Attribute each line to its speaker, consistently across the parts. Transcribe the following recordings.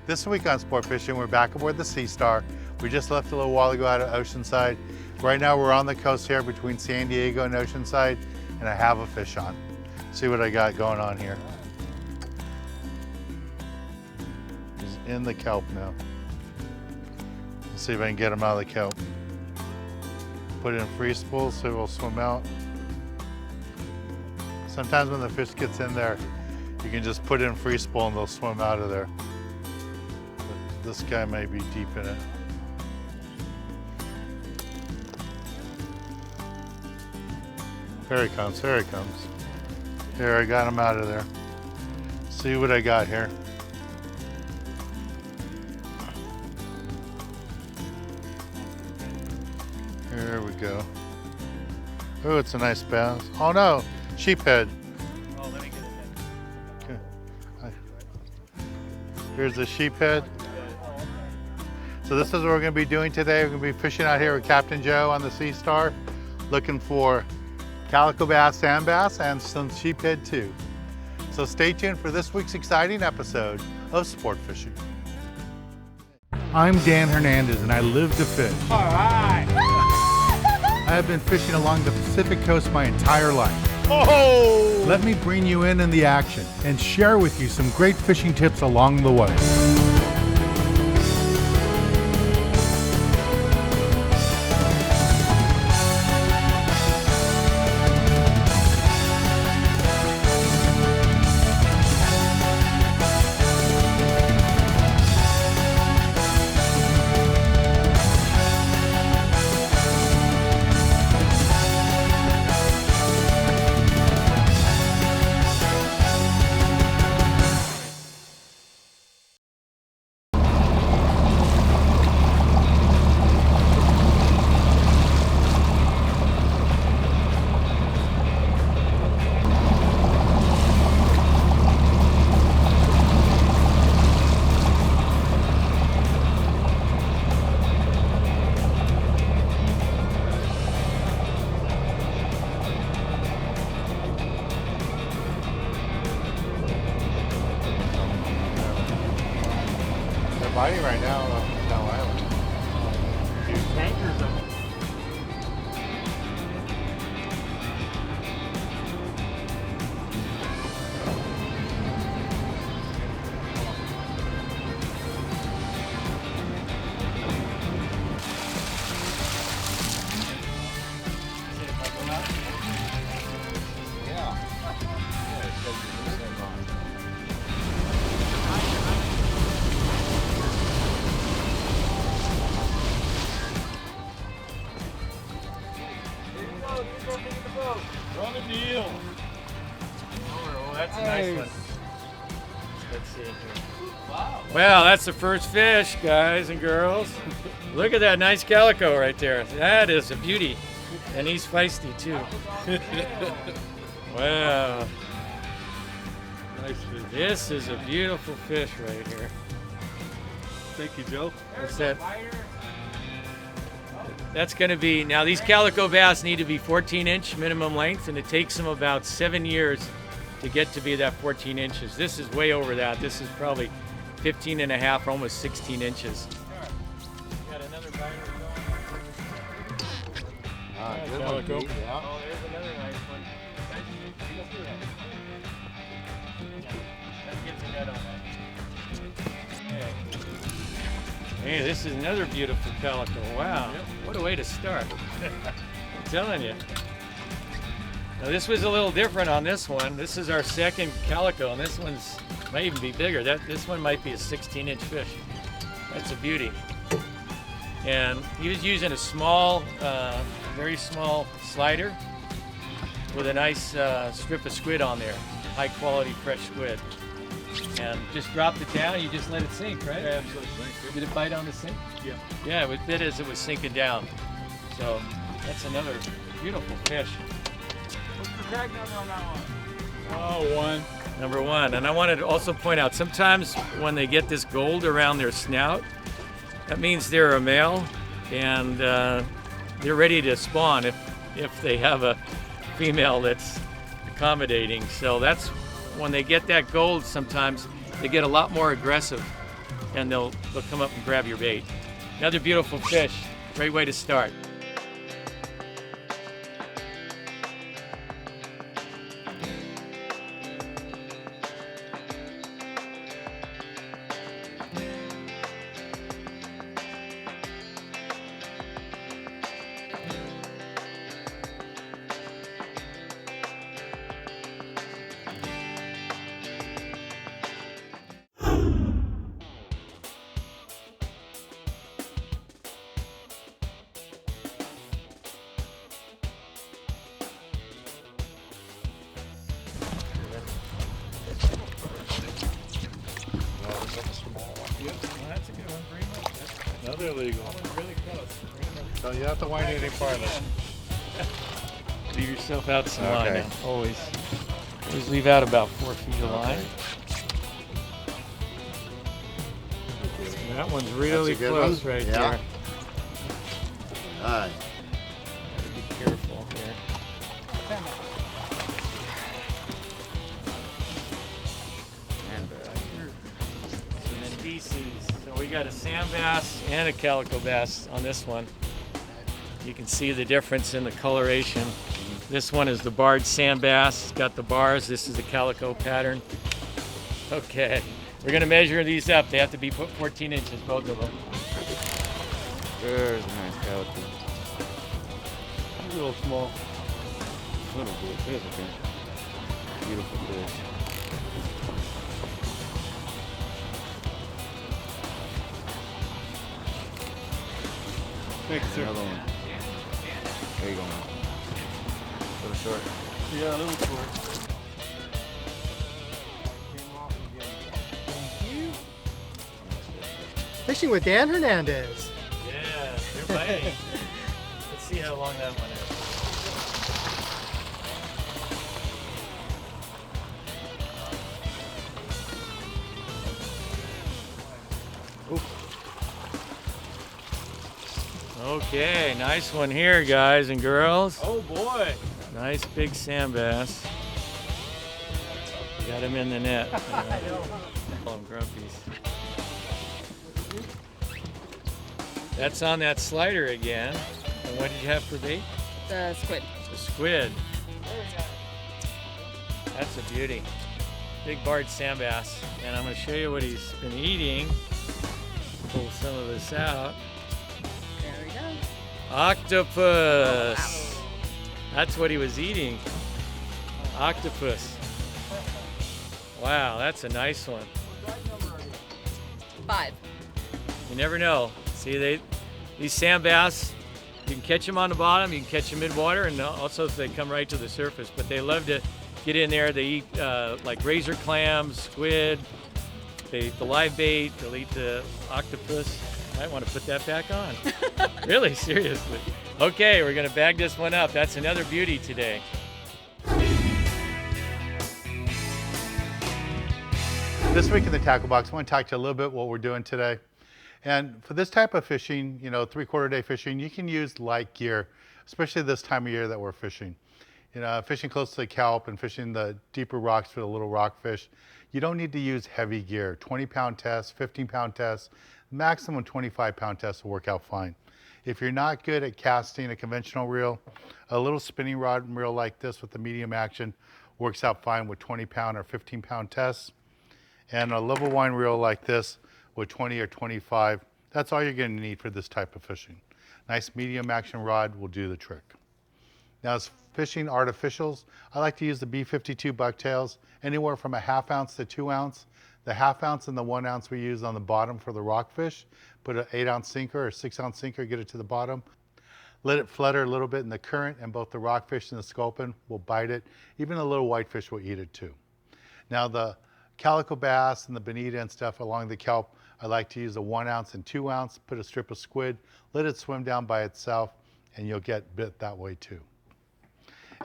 Speaker 1: This week on Sport Fishing, we're back aboard the Sea Star. We just left a little while ago out of Oceanside. Right now we're on the coast here between San Diego and Oceanside, and I have a fish on. See what I got going on here. He's in the kelp now. Let's see if I can get him out of the kelp. Put it in free spool so it will swim out. Sometimes when the fish gets in there, you can just put it in free spool and they'll swim out of there. But this guy may be deep in it. Here he comes, here he comes. Here, I got him out of there. See what I got here. Here we go. Oh, it's a nice bass. Oh no, sheephead.
Speaker 2: Oh, let me get it then.
Speaker 1: Okay. Here's the sheephead. So this is what we're gonna be doing today. We're gonna be fishing out here with Captain Joe on the Sea Star, looking for calico bass, sand bass, and some sheephead too. So stay tuned for this week's exciting episode of Sport Fishing. I'm Dan Hernandez and I live to fish.
Speaker 2: All right.
Speaker 1: I have been fishing along the Pacific coast my entire life.
Speaker 2: Oh!
Speaker 1: Let me bring you in the action and share with you some great fishing tips along the way. Biting right now on Bell Island.
Speaker 2: There's tankers of on the deal. Oh, that's a nice one. Let's see here. Wow. Well, that's the first fish, guys and girls. Look at that nice calico right there. That is a beauty. And he's feisty too. Wow.
Speaker 3: Nice fish.
Speaker 2: This is a beautiful fish right here.
Speaker 3: Thank you, Joe.
Speaker 2: What's that? That's going to be, now these calico bass need to be 14-inch minimum length, and it takes them about 7 years to get to be that 14 inches. This is way over that. This is probably 15 and a half, almost 16 inches. Got another biter going.
Speaker 1: Good
Speaker 2: Calico.
Speaker 1: one, Pete, yeah.
Speaker 2: Oh, there's another nice one. That gives a net on that. Hey, this is another beautiful calico. Wow, what a way to start. I'm telling you. Now this was a little different on this one. This is our second calico, and this one's might even be bigger. This one might be a 16-inch fish. That's a beauty. And he was using a small, very small slider with a nice strip of squid on there, high quality fresh squid. And just dropped it down, you just let it sink, right?
Speaker 3: Yeah, absolutely.
Speaker 2: Did it bite on the sink?
Speaker 3: Yeah.
Speaker 2: Yeah, it was bit as it was sinking down. So that's another beautiful fish.
Speaker 3: What's the tag number on that one? Oh, one.
Speaker 2: Number one. And I wanted to also point out, sometimes when they get this gold around their snout, that means they're a male, and they're ready to spawn if they have a female that's accommodating. So that's when they get that gold, sometimes they get a lot more aggressive and they'll come up and grab your bait. Another beautiful fish. Great way to start. That's a good one, Primo.
Speaker 1: Another illegal.
Speaker 2: That one's really close.
Speaker 1: So you have to wind it any farther.
Speaker 2: Leave yourself out some line
Speaker 1: Okay.
Speaker 2: now. Always leave out about 4 feet of line. That one's really
Speaker 1: That's a good
Speaker 2: close
Speaker 1: one.
Speaker 2: right
Speaker 1: Yeah.
Speaker 2: there.
Speaker 1: All right.
Speaker 2: Gotta be careful here. Some species. So we got a sand bass and a calico bass on this one. You can see the difference in the coloration. This one is the barred sand bass. It's got the bars. This is the calico pattern. Okay, we're gonna measure these up. They have to be 14 inches, both of them.
Speaker 3: There's a nice calico.
Speaker 2: A little small.
Speaker 3: Little bit. There's okay. Beautiful fish.
Speaker 2: Thanks, sir.
Speaker 3: Another one. There you go, man. A little short.
Speaker 2: Yeah, a little short.
Speaker 4: Fishing with Dan Hernandez.
Speaker 2: Yeah, they're biting. Let's see how long that one is. Okay, nice one here, guys and girls.
Speaker 3: Oh boy.
Speaker 2: Nice big sand bass. Got him in the net. Call them grumpies. That's on that slider again. And what did you have for bait?
Speaker 5: The squid.
Speaker 2: The squid. That's a beauty. Big barred sand bass. And I'm going to show you what he's been eating. Pull some of this out.
Speaker 5: There we go.
Speaker 2: Octopus. That's what he was eating. Octopus. Wow, that's a nice one.
Speaker 5: 5.
Speaker 2: You never know. See, these sand bass, you can catch them on the bottom, you can catch them mid-water, and also they come right to the surface. But they love to get in there. They eat like razor clams, squid, they eat the live bait, they'll eat the octopus. I might want to put that back on. Really, seriously. Okay, we're gonna bag this one up. That's another beauty today.
Speaker 1: This week in the Tackle Box, I want to talk to you a little bit what we're doing today. And for this type of fishing, you know, 3/4 day fishing, you can use light gear, especially this time of year that we're fishing. You know, fishing close to the kelp and fishing the deeper rocks for the little rockfish, you don't need to use heavy gear. 20-pound tests, 15-pound tests, maximum 25-pound tests will work out fine. If you're not good at casting a conventional reel, a little spinning rod reel like this with the medium action works out fine with 20-pound or 15-pound tests. And a level line reel like this with 20 or 25, that's all you're going to need for this type of fishing. Nice medium action rod will do the trick. Now, as fishing artificials, I like to use the B52 bucktails, anywhere from a 1/2 ounce to 2 ounce. The 1/2 ounce and the 1 ounce we use on the bottom for the rockfish. Put an 8 ounce sinker or 6 ounce sinker, get it to the bottom. Let it flutter a little bit in the current, and both the rockfish and the sculpin will bite it. Even a little whitefish will eat it too. Now, the calico bass and the bonita and stuff along the kelp, I like to use a 1 ounce and 2 ounce, put a strip of squid, let it swim down by itself, and you'll get bit that way too.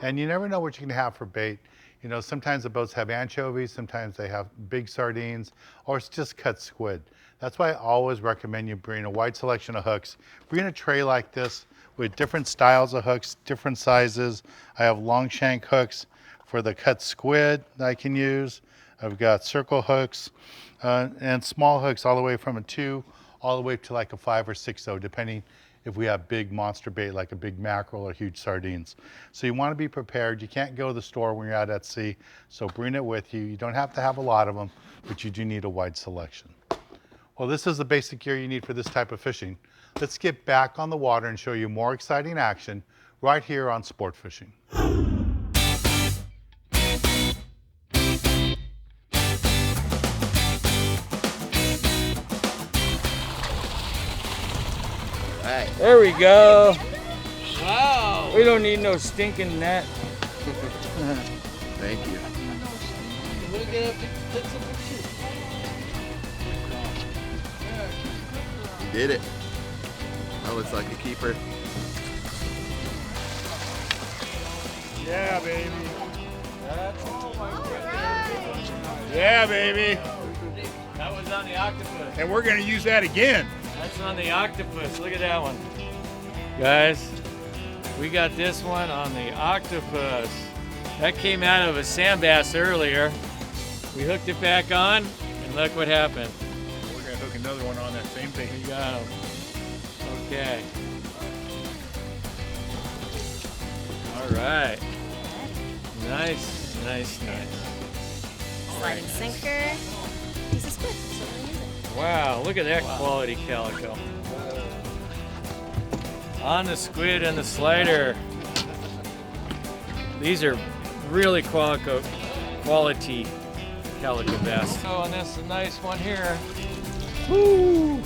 Speaker 1: And you never know what you're gonna have for bait. You know, sometimes the boats have anchovies, sometimes they have big sardines, or it's just cut squid. That's why I always recommend you bring a wide selection of hooks. Bring a tray like this with different styles of hooks, different sizes. I have long shank hooks for the cut squid that I can use. I've got circle hooks and small hooks all the way from a 2 all the way to like a 5 or 6 though, depending if we have big monster bait like a big mackerel or huge sardines. So you want to be prepared. You can't go to the store when you're out at sea, so bring it with you. You don't have to have a lot of them, but you do need a wide selection. Well, this is the basic gear you need for this type of fishing. Let's get back on the water and show you more exciting action right here on Sport Fishing.
Speaker 2: There we go. Wow. We don't need no stinking net.
Speaker 3: Thank you. You did it. That looks like a keeper.
Speaker 6: Yeah, baby. Yeah, baby.
Speaker 2: That was on the octopus.
Speaker 6: And we're going to use that again.
Speaker 2: That's on the octopus. Look at that one. Guys, we got this one on the octopus. That came out of a sand bass earlier. We hooked it back on, and look what happened.
Speaker 6: We're going to hook another one on that same thing.
Speaker 2: We got him. Okay. All right. Nice, nice, nice.
Speaker 5: Sliding sinker. Piece of squid. So we're gonna use it.
Speaker 2: Wow, look at that quality calico. On the squid and the slider. These are really quality calico bass. Oh, and that's a nice one here. Woo!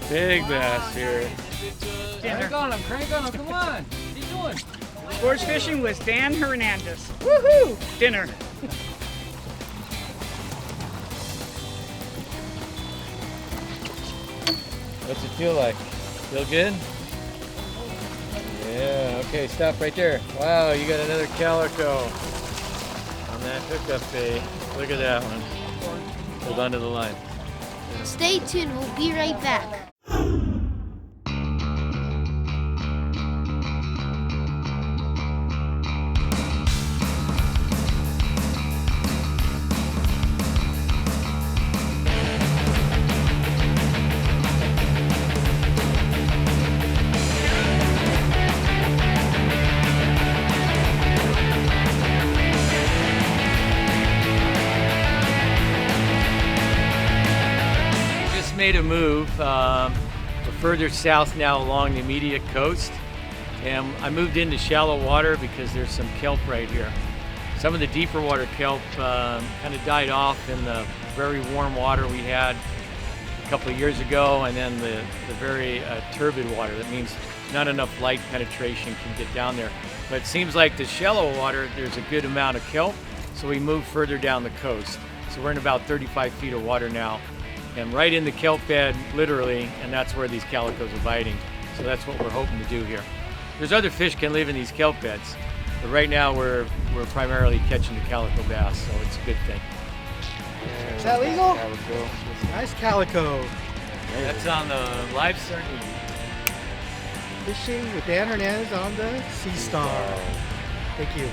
Speaker 2: Big bass here. Crank on him, come on. What are you doing?
Speaker 7: Sports fishing with Dan Hernandez. Woohoo! Dinner.
Speaker 2: What's it feel like? Feel good? Yeah, okay, stop right there. Wow, you got another calico on that hookup bait. Look at that one. Hold on to the line.
Speaker 8: Stay tuned, we'll be right back.
Speaker 2: Made a move. We're further south now along the immediate coast, and I moved into shallow water because there's some kelp right here. Some of the deeper water kelp kind of died off in the very warm water we had a couple of years ago, and then the very turbid water. That means not enough light penetration can get down there. But it seems like the shallow water, there's a good amount of kelp, so we moved further down the coast. So we're in about 35 feet of water now, and right in the kelp bed, literally, and that's where these calicos are biting. So that's what we're hoping to do here. There's other fish can live in these kelp beds, but right now we're primarily catching the calico bass, so it's a good thing.
Speaker 4: Is that legal? Nice calico.
Speaker 2: That's on the live sardine.
Speaker 4: Fishing with Dan Hernandez on the Sea Star. Thank you.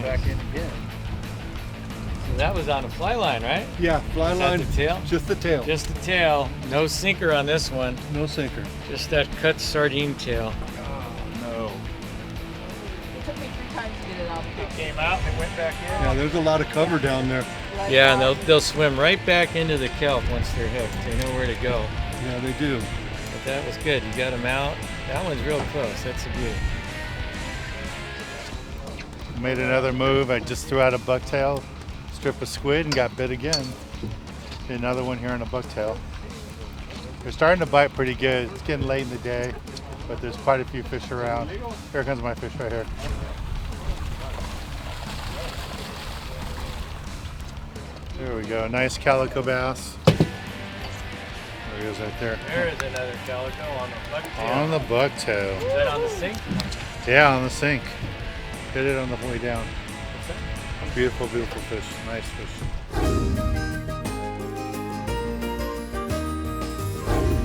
Speaker 6: Back in again.
Speaker 2: So that was on a fly line, right?
Speaker 9: Yeah, fly
Speaker 2: Is that
Speaker 9: line.
Speaker 2: the tail?
Speaker 9: Just the tail.
Speaker 2: Just the tail. No sinker on this one.
Speaker 9: No sinker.
Speaker 2: Just that cut sardine tail.
Speaker 6: No.
Speaker 5: It took me 3 times to get it out.
Speaker 2: It came out and went back in.
Speaker 9: Yeah, there's a lot of cover down there.
Speaker 2: Yeah, and they'll swim right back into the kelp once they're hooked. They know where to go.
Speaker 9: Yeah, they do.
Speaker 2: But that was good. You got them out. That one's real close. That's a beauty.
Speaker 1: Made another move. I just threw out a bucktail, strip of squid, and got bit again. Another one here on a bucktail. They're starting to bite pretty good. It's getting late in the day, but there's quite a few fish around. Here comes my fish right here. There we go. Nice calico bass. There he is right there.
Speaker 2: There is another calico on the bucktail.
Speaker 1: On the bucktail.
Speaker 2: Is that on the sink?
Speaker 1: Yeah, on the sink. Hit it on the way down. Beautiful, beautiful fish. Nice fish.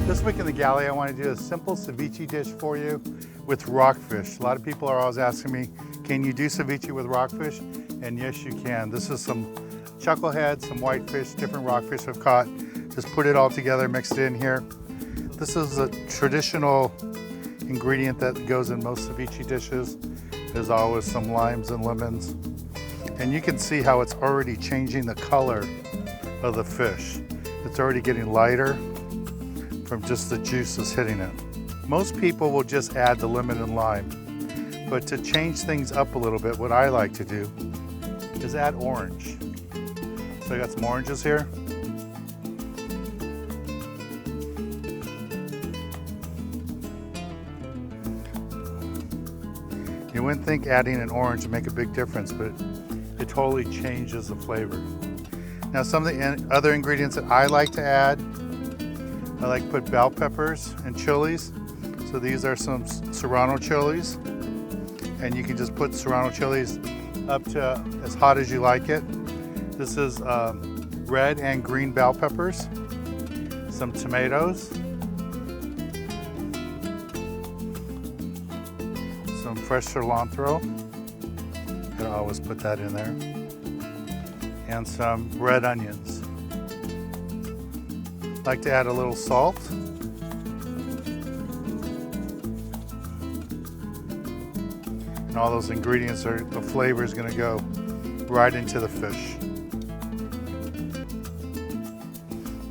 Speaker 1: This week in the galley, I want to do a simple ceviche dish for you with rockfish. A lot of people are always asking me, can you do ceviche with rockfish? And yes, you can. This is some chucklehead, some whitefish, different rockfish I've caught. Just put it all together, mixed it in here. This is a traditional ingredient that goes in most ceviche dishes. There's always some limes and lemons. And you can see how it's already changing the color of the fish. It's already getting lighter from just the juices hitting it. Most people will just add the lemon and lime. But to change things up a little bit, what I like to do is add orange. So I got some oranges here. You wouldn't think adding an orange would make a big difference, but it totally changes the flavor. Now some of the other ingredients that I like to add, I like to put bell peppers and chilies. So these are some serrano chilies. And you can just put serrano chilies up to as hot as you like it. This is red and green bell peppers, some tomatoes, some fresh cilantro, I always put that in there, and some red onions. I like to add a little salt. And all those ingredients the flavor is going to go right into the fish.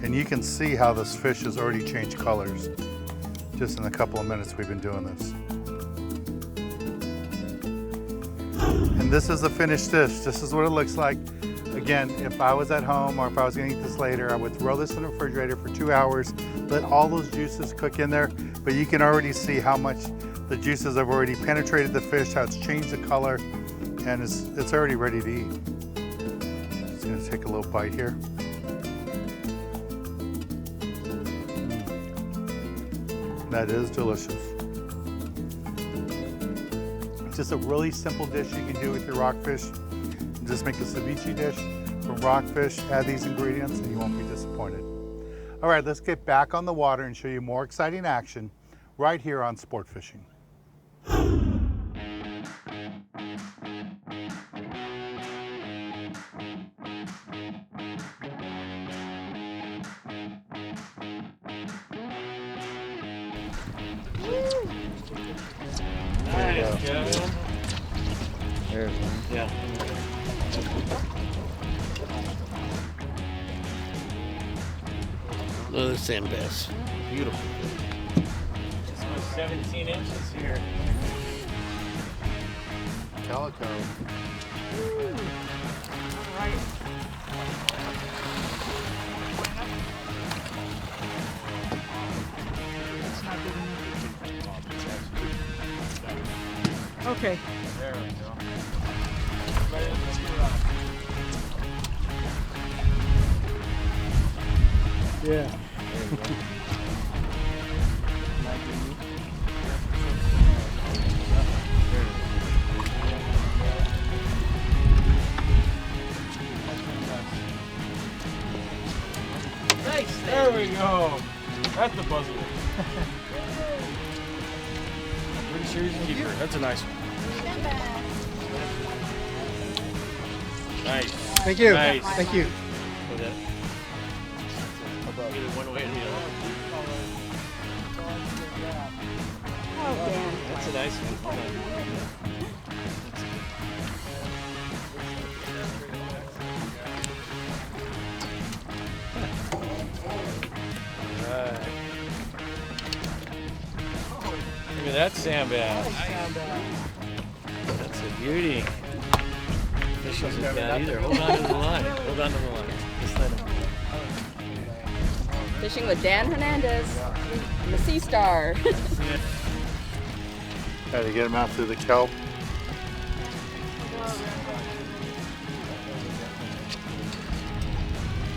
Speaker 1: And you can see how this fish has already changed colors just in a couple of minutes we've been doing this. And this is the finished dish. This is what it looks like. Again, if I was at home or if I was going to eat this later, I would throw this in the refrigerator for 2 hours, let all those juices cook in there, but you can already see how much the juices have already penetrated the fish, how it's changed the color, and it's already ready to eat. Just gonna take a little bite here. That is delicious. Just a really simple dish you can do with your rockfish. Just make a ceviche dish from rockfish, add these ingredients, and you won't be disappointed. All right, let's get back on the water and show you more exciting action right here on Sport Fishing.
Speaker 2: Nice, Kevin.
Speaker 3: There's one.
Speaker 2: Yeah.
Speaker 4: Another sand bass. Beautiful.
Speaker 2: This one's 17 inches here.
Speaker 1: Calico.
Speaker 7: Okay.
Speaker 2: There we go.
Speaker 4: Yeah.
Speaker 2: Nice. There we go. That's the buzzard. Pretty sure he's a keeper. That's a nice one. Nice.
Speaker 4: Thank you.
Speaker 2: Nice.
Speaker 4: Thank you.
Speaker 2: With it. Either one way or the other.
Speaker 7: Oh, Dan.
Speaker 2: That's a nice one. Alright. Look at that sand bass. That's a beauty. Fish isn't bad either. Hold on to the line. Hold on to the line. Just let him.
Speaker 5: Fishing with Dan Hernandez on the Sea Star.
Speaker 1: Try to get them out through the kelp.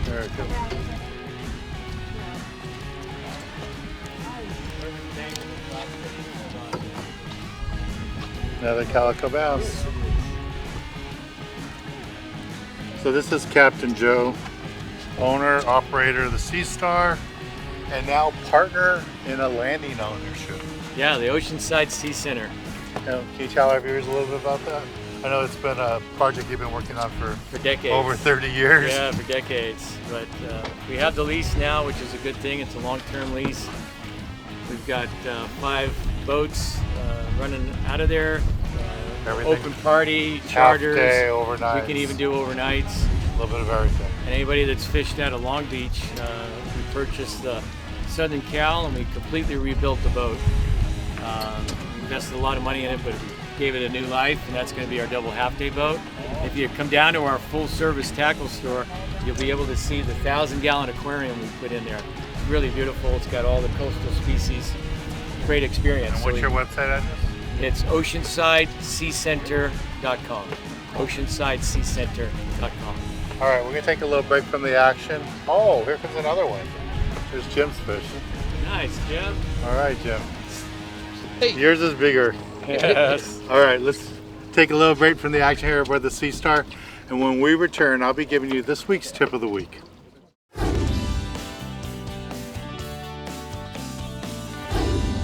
Speaker 1: There it goes. Another calico bass. So this is Captain Joe, owner, operator of the Sea Star, and now partner in a landing ownership.
Speaker 2: Yeah, the Oceanside Sea Center.
Speaker 1: Now, can you tell our viewers a little bit about that? I know it's been a project you've been working on for
Speaker 2: decades.
Speaker 1: Over 30 years.
Speaker 2: Yeah, for decades. But we have the lease now, which is a good thing. It's a long-term lease. We've got 5 boats running out of there. Open party, charters.
Speaker 1: Half day, overnight.
Speaker 2: We can even do overnights.
Speaker 1: A little bit of everything.
Speaker 2: And anybody that's fished out of Long Beach, we purchased the Southern Cal and we completely rebuilt the boat. We invested a lot of money in it, but we gave it a new life, and that's going to be our double half-day boat. If you come down to our full-service tackle store, you'll be able to see the 1,000-gallon aquarium we put in there. It's really beautiful. It's got all the coastal species. Great experience.
Speaker 1: And what's your website address?
Speaker 2: It's OceansideSeaCenter.com. OceansideSeaCenter.com.
Speaker 1: All right, we're gonna take a little break from the action. Oh, here comes another one. There's Jim's fish.
Speaker 2: Nice, Jim.
Speaker 1: All right, Jim. Yours is bigger.
Speaker 2: Yes.
Speaker 1: All right, let's take a little break from the action here aboard the Sea Star. And when we return, I'll be giving you this week's tip of the week.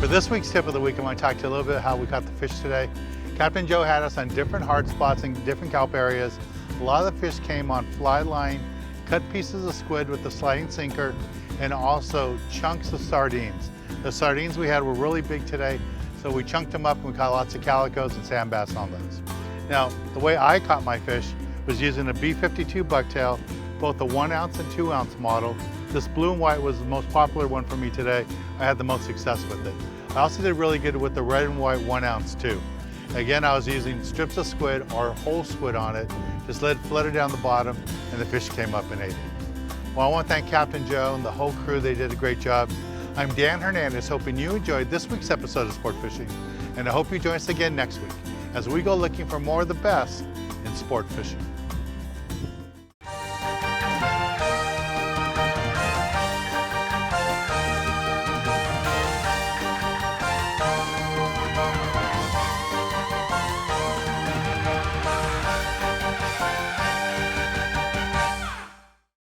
Speaker 1: For this week's tip of the week, I want to talk to you a little bit how we caught the fish today. Captain Joe had us on different hard spots in different kelp areas. A lot of the fish came on fly line, cut pieces of squid with the sliding sinker, and also chunks of sardines. The sardines we had were really big today, so we chunked them up and we caught lots of calicos and sand bass on those. Now, the way I caught my fish was using a B52 bucktail, both a 1 ounce and 2 ounce model. This blue and white was the most popular one for me today. I had the most success with it. I also did really good with the red and white 1 ounce too. Again, I was using strips of squid or whole squid on it, just let it flutter down the bottom and the fish came up and ate it. Well, I want to thank Captain Joe and the whole crew. They did a great job. I'm Dan Hernandez, hoping you enjoyed this week's episode of Sport Fishing, and I hope you join us again next week as we go looking for more of the best in sport fishing.